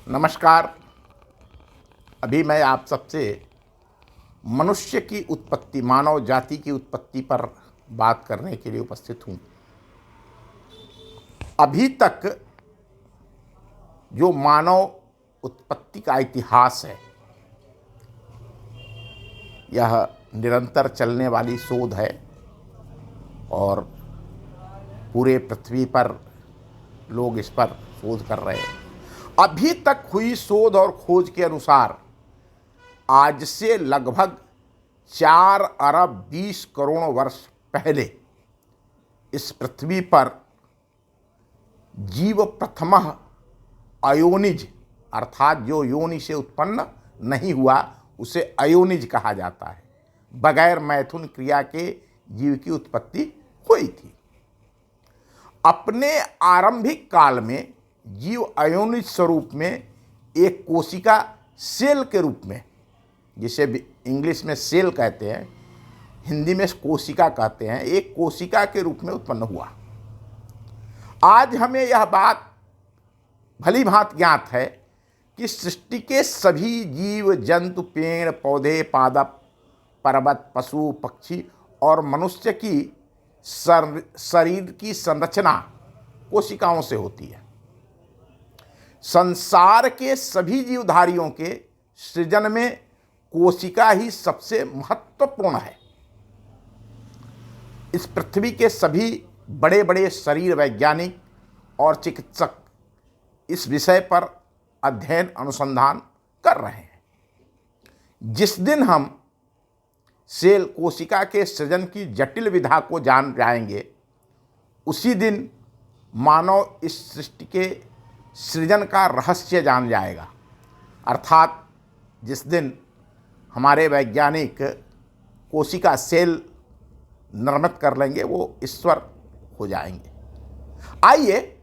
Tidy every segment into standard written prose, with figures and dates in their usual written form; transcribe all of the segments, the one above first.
नमस्कार। अभी मैं आप सबसे मनुष्य की उत्पत्ति, मानव जाति की उत्पत्ति पर बात करने के लिए उपस्थित हूँ। अभी तक जो मानव उत्पत्ति का इतिहास है, यह निरंतर चलने वाली शोध है और पूरे पृथ्वी पर लोग इस पर शोध कर रहे हैं। अभी तक हुई शोध और खोज के अनुसार आज से लगभग 4 अरब 20 करोड़ वर्ष पहले इस पृथ्वी पर जीव प्रथमः अयोनिज, अर्थात जो योनि से उत्पन्न नहीं हुआ उसे अयोनिज कहा जाता है, बगैर मैथुन क्रिया के जीव की उत्पत्ति हुई थी। अपने आरंभिक काल में जीव अयोनिज स्वरूप में एक कोशिका, सेल के रूप में, जिसे इंग्लिश में सेल कहते हैं, हिंदी में कोशिका कहते हैं, एक कोशिका के रूप में उत्पन्न हुआ। आज हमें यह बात भली भांति ज्ञात है कि सृष्टि के सभी जीव जंतु, पेड़ पौधे, पादप, पर्वत, पशु पक्षी और मनुष्य की शरीर की संरचना कोशिकाओं से होती है। संसार के सभी जीवधारियों के सृजन में कोशिका ही सबसे महत्वपूर्ण है। इस पृथ्वी के सभी बड़े बड़े शरीर वैज्ञानिक और चिकित्सक इस विषय पर अध्ययन अनुसंधान कर रहे हैं। जिस दिन हम सेल, कोशिका के सृजन की जटिल विधा को जान जाएंगे, उसी दिन मानव इस सृष्टि के सृजन का रहस्य जान जाएगा। अर्थात जिस दिन हमारे वैज्ञानिक कोशिका, सेल निर्मित कर लेंगे, वो ईश्वर हो जाएंगे। आइए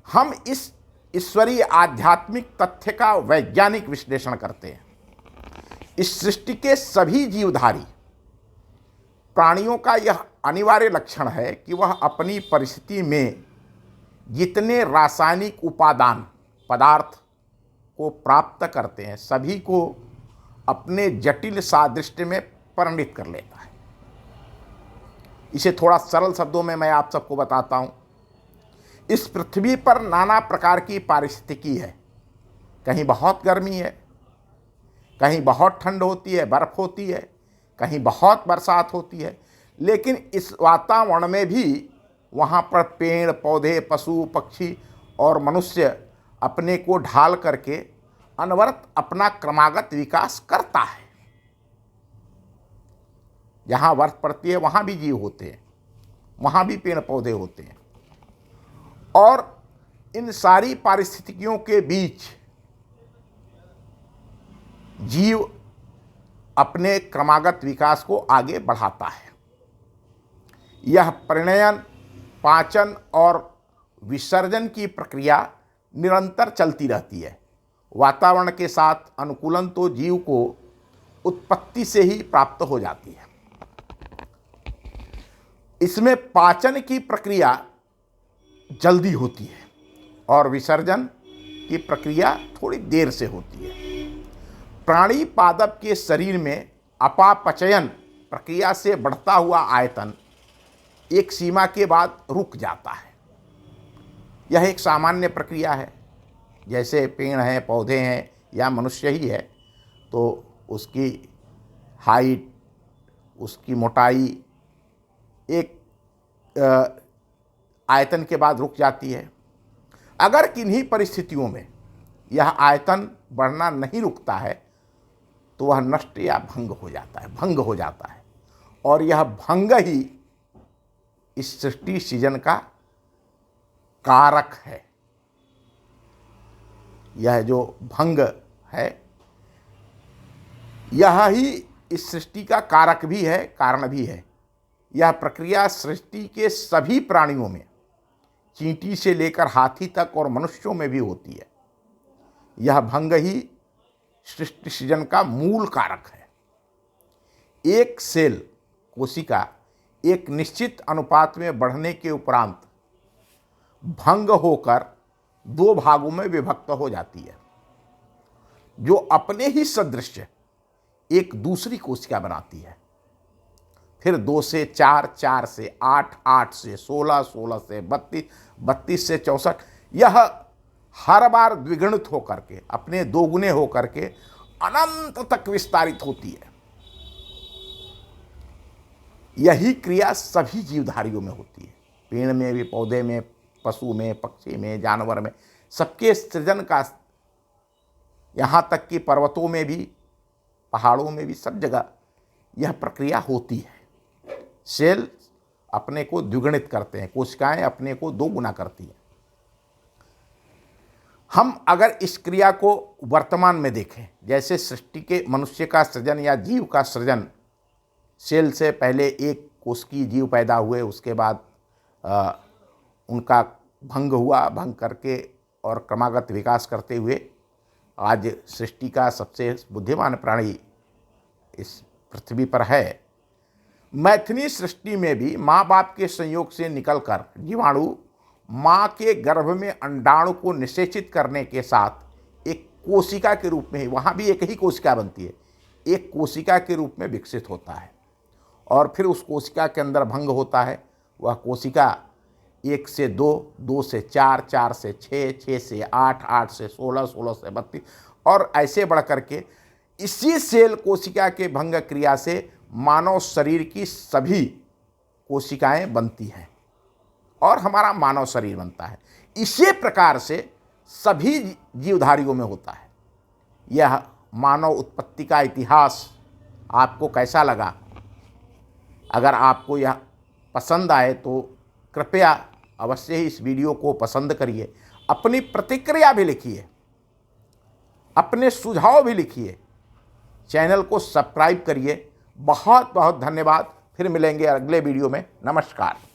हम इस ईश्वरीय आध्यात्मिक तथ्य का वैज्ञानिक विश्लेषण करते हैं। इस सृष्टि के सभी जीवधारी प्राणियों का यह अनिवार्य लक्षण है कि वह अपनी परिस्थिति में जितने रासायनिक उपादान पदार्थ को प्राप्त करते हैं, सभी को अपने जटिल सादृश्य में परिणित कर लेता है। इसे थोड़ा सरल शब्दों में मैं आप सबको बताता हूँ। इस पृथ्वी पर नाना प्रकार की पारिस्थितिकी है। कहीं बहुत गर्मी है, कहीं बहुत ठंड होती है, बर्फ़ होती है, कहीं बहुत बरसात होती है। लेकिन इस वातावरण में भी वहाँ पर पेड़ पौधे, पशु पक्षी और मनुष्य अपने को ढाल करके अनवरत अपना क्रमागत विकास करता है। जहाँ बर्फ पड़ती है वहाँ भी जीव होते हैं, वहाँ भी पेड़ पौधे होते हैं। और इन सारी पारिस्थितिकियों के बीच जीव अपने क्रमागत विकास को आगे बढ़ाता है। यह परिणयन, पाचन और विसर्जन की प्रक्रिया निरंतर चलती रहती है। वातावरण के साथ अनुकूलन तो जीव को उत्पत्ति से ही प्राप्त हो जाती है। इसमें पाचन की प्रक्रिया जल्दी होती है और विसर्जन की प्रक्रिया थोड़ी देर से होती है। प्राणी पादप के शरीर में अपापचयन प्रक्रिया से बढ़ता हुआ आयतन एक सीमा के बाद रुक जाता है। यह एक सामान्य प्रक्रिया है। जैसे पेड़ हैं, पौधे हैं या मनुष्य ही है, तो उसकी हाइट, उसकी मोटाई एक आयतन के बाद रुक जाती है। अगर किन्हीं परिस्थितियों में यह आयतन बढ़ना नहीं रुकता है तो वह नष्ट या भंग हो जाता है। और यह भंग ही इस सृष्टि सृजन का कारक है। यह जो भंग है, यह ही इस सृष्टि का कारक भी है, कारण भी है। यह प्रक्रिया सृष्टि के सभी प्राणियों में, चींटी से लेकर हाथी तक और मनुष्यों में भी होती है। यह भंग ही सृष्टि सृजन का मूल कारक है। एक सेल, कोशिका, एक निश्चित अनुपात में बढ़ने के उपरांत भंग होकर 2 भागों में विभक्त हो जाती है। जो अपने ही सदृश एक दूसरी कोशिका बनाती है। फिर 2 से 4, 4 से 8, 8 से 16, 16 से 32, 32 से 64, यह हर बार द्विगुणित होकर के, अपने दोगुने होकर के अनंत तक विस्तारित होती है। यही क्रिया सभी जीवधारियों में होती है, पेड़ में भी, पौधे में, पशु में, पक्षी में, जानवर में, सबके सृजन का, यहाँ तक कि पर्वतों में भी, पहाड़ों में भी, सब जगह यह प्रक्रिया होती है। सेल अपने को द्विगुणित करते हैं, कोशिकाएं अपने को 2 गुना करती हैं। हम अगर इस क्रिया को वर्तमान में देखें, जैसे सृष्टि के मनुष्य का सृजन या जीव का सृजन, सेल से पहले एक कोशिकीय जीव पैदा हुए, उसके बाद उनका भंग हुआ, भंग करके और क्रमागत विकास करते हुए आज सृष्टि का सबसे बुद्धिमान प्राणी इस पृथ्वी पर है। मैथिली सृष्टि में भी माँ बाप के संयोग से निकलकर जीवाणु माँ के गर्भ में अंडाणु को निषेचित करने के साथ एक कोशिका के रूप में ही, वहाँ भी एक ही कोशिका बनती है, एक कोशिका के रूप में विकसित होता है और फिर उस कोशिका के अंदर भंग होता है। वह कोशिका 1 से 2, 2 से 4, 4 से 6, 6 से 8, 8 से 16, 16 से 32 और ऐसे बढ़ करके इसी सेल कोशिका के भंग क्रिया से मानव शरीर की सभी कोशिकाएं बनती हैं और हमारा मानव शरीर बनता है। इसी प्रकार से सभी जीवधारियों में होता है। यह मानव उत्पत्ति का इतिहास आपको कैसा लगा? अगर आपको यह पसंद आए तो कृपया अवश्य ही इस वीडियो को पसंद करिए, अपनी प्रतिक्रिया भी लिखिए, अपने सुझाव भी लिखिए, चैनल को सब्सक्राइब करिए। बहुत बहुत धन्यवाद। फिर मिलेंगे अगले वीडियो में। नमस्कार।